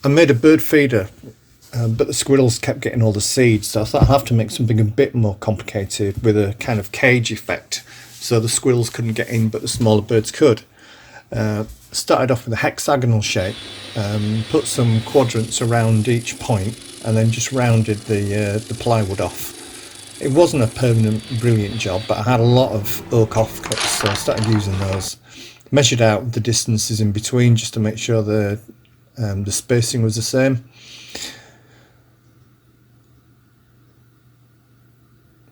I made a bird feeder, but the squirrels kept getting all the seeds, so I thought I'd have to make something a bit more complicated with a kind of cage effect, so the squirrels couldn't get in, but the smaller birds could. Started off with a hexagonal shape, put some quadrants around each point, and then just rounded the plywood off. It wasn't a permanent, brilliant job, but I had a lot of oak offcuts, so I started using those. Measured out the distances in between just to make sure the spacing was the same.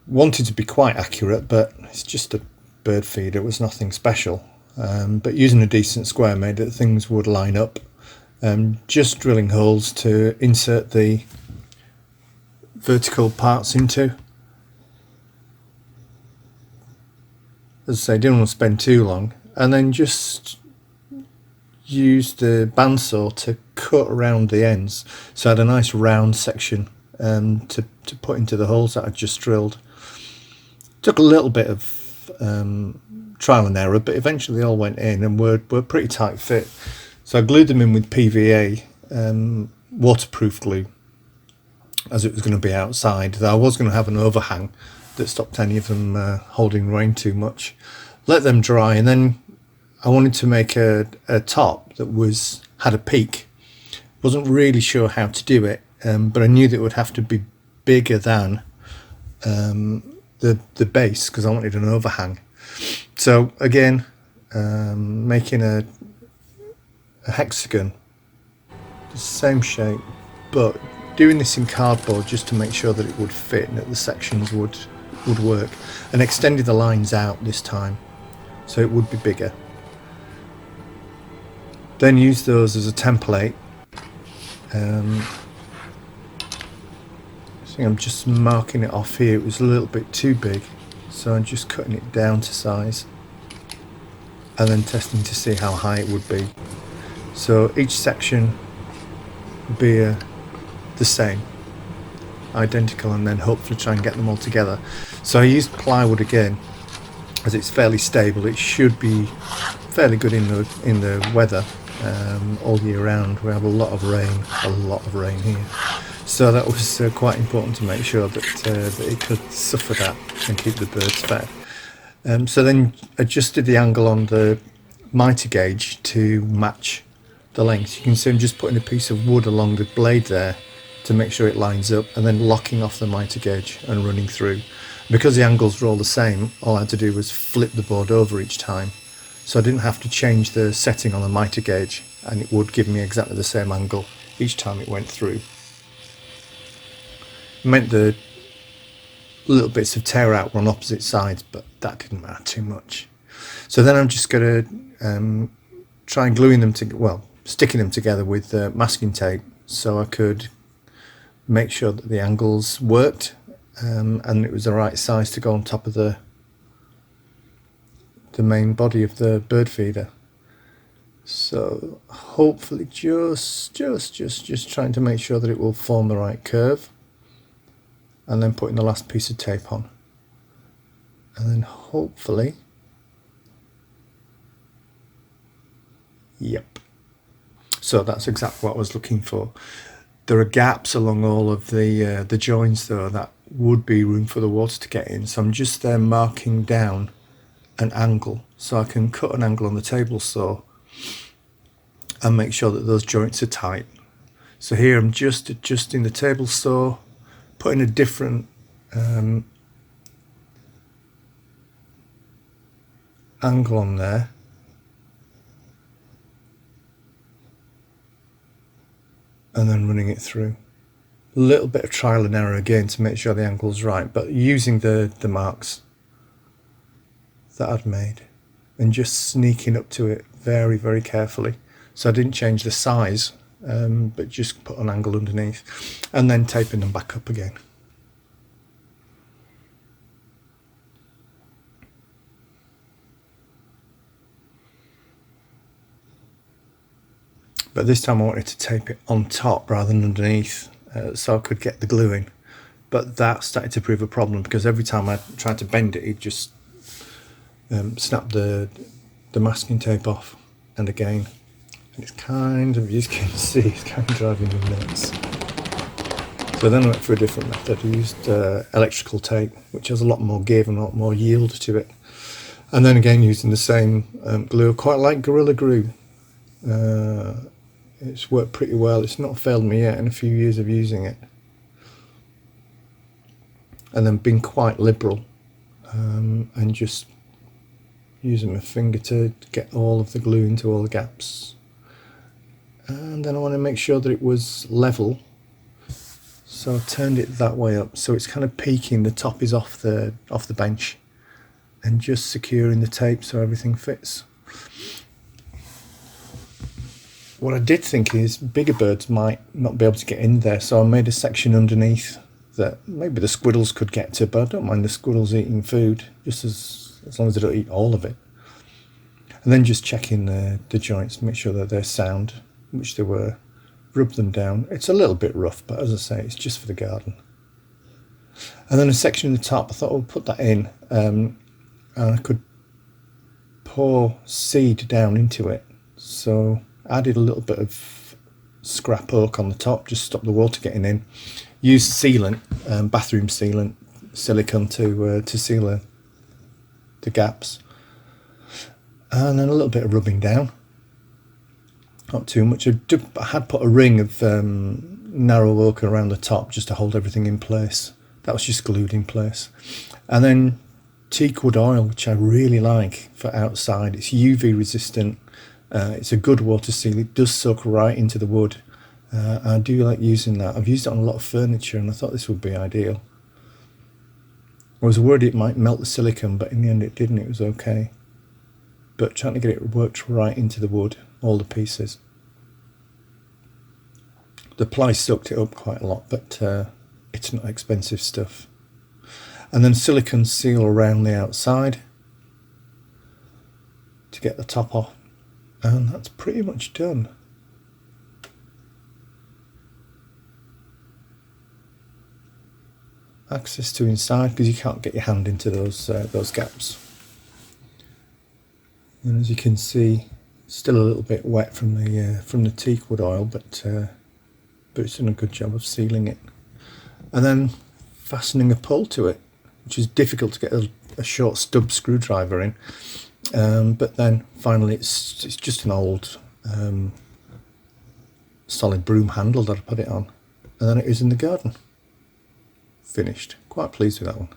Wanted to be quite accurate, but it's just a bird feeder, it was nothing special. But using a decent square made that things would line up. Just drilling holes to insert the vertical parts into. As I say, didn't want to spend too long, and then just use the bandsaw to cut around the ends, so I had a nice round section to put into the holes that I just drilled. Took a little bit of trial and error, but eventually they all went in and were pretty tight fit. So I glued them in with PVA, waterproof glue, as it was going to be outside. Though I was going to have an overhang that stopped any of them holding rain too much. Let them dry, and then I wanted to make a top that had a peak. Wasn't really sure how to do it, but I knew that it would have to be bigger than the base, because I wanted an overhang. So again, making a hexagon, the same shape, but doing this in cardboard just to make sure that it would fit and that the sections would work, and extended the lines out this time so it would be bigger. Then use those as a template. I think I'm just marking it off here. It was a little bit too big, so I'm just cutting it down to size and then testing to see how high it would be. So each section would be the same, identical, and then hopefully try and get them all together. So I used plywood again, as it's fairly stable. It should be fairly good in the weather all year round. We have a lot of rain here, so that was quite important to make sure that it could suffer that and keep the birds fed. So then adjusted the angle on the mitre gauge to match the length. You can see I'm just putting a piece of wood along the blade there to make sure it lines up, and then locking off the mitre gauge and running through. Because the angles were all the same, all I had to do was flip the board over each time, so I didn't have to change the setting on the mitre gauge, and it would give me exactly the same angle each time it went through. It meant the little bits of tear out were on opposite sides, but that didn't matter too much. So then I'm just going to try and sticking them together with masking tape, so I could make sure that the angles worked, and it was the right size to go on top of the main body of the bird feeder. So hopefully just trying to make sure that it will form the right curve, and then putting the last piece of tape on, and then hopefully, yep. So that's exactly what I was looking for. There are gaps along all of the joins though that would be room for the water to get in, so I'm just there marking down an angle so I can cut an angle on the table saw and make sure that those joints are tight. So here I'm just adjusting the table saw, putting a different angle on there, and then running it through. A little bit of trial and error again to make sure the angle's right, but using the marks that I'd made and just sneaking up to it very, very carefully. So I didn't change the size, but just put an angle underneath, and then taping them back up again. But this time I wanted to tape it on top rather than underneath, so I could get the glue in. But that started to prove a problem, because every time I tried to bend it, it just snapped the masking tape off. And again, And it's kind of, you can see, it's kind of driving me nuts. So then I went for a different method. I used electrical tape, which has a lot more give and a lot more yield to it. And then again using the same glue. I quite like Gorilla Glue. It's worked pretty well. It's not failed me yet in a few years of using it. And then being quite liberal and just using my finger to get all of the glue into all the gaps. And then I want to make sure that it was level. So I turned it that way up, so it's kind of peaking. The top is off the bench, and just securing the tape so everything fits. What I did think is bigger birds might not be able to get in there, so I made a section underneath that maybe the squirrels could get to, but I don't mind the squirrels eating food, just as long as they don't eat all of it. And then just checking the joints, make sure that they're sound, which they were. Rub them down. It's a little bit rough, but as I say, it's just for the garden. And then a section in the top, I thought I'll put that in, and I could pour seed down into it. So I added a little bit of scrap oak on the top, just stop the water getting in. Used sealant, bathroom sealant, silicone to seal the gaps. And then a little bit of rubbing down. Not too much. I had put a ring of narrow oak around the top just to hold everything in place. That was just glued in place. And then teak wood oil, which I really like for outside. It's UV resistant. It's a good water seal. It does soak right into the wood. I do like using that. I've used it on a lot of furniture, and I thought this would be ideal. I was worried it might melt the silicone, but in the end it didn't. It was okay. But trying to get it worked right into the wood, all the pieces. The ply soaked it up quite a lot, but it's not expensive stuff. And then silicone seal around the outside to get the top off, and that's pretty much done. Access to inside, because you can't get your hand into those gaps. And as you can see, still a little bit wet from the teak wood oil, but it's done a good job of sealing it. And then fastening a pole to it, which is difficult to get a short stub screwdriver in. But then finally it's just an old solid broom handle that I put it on, and then it is in the garden. Finished. Quite pleased with that one.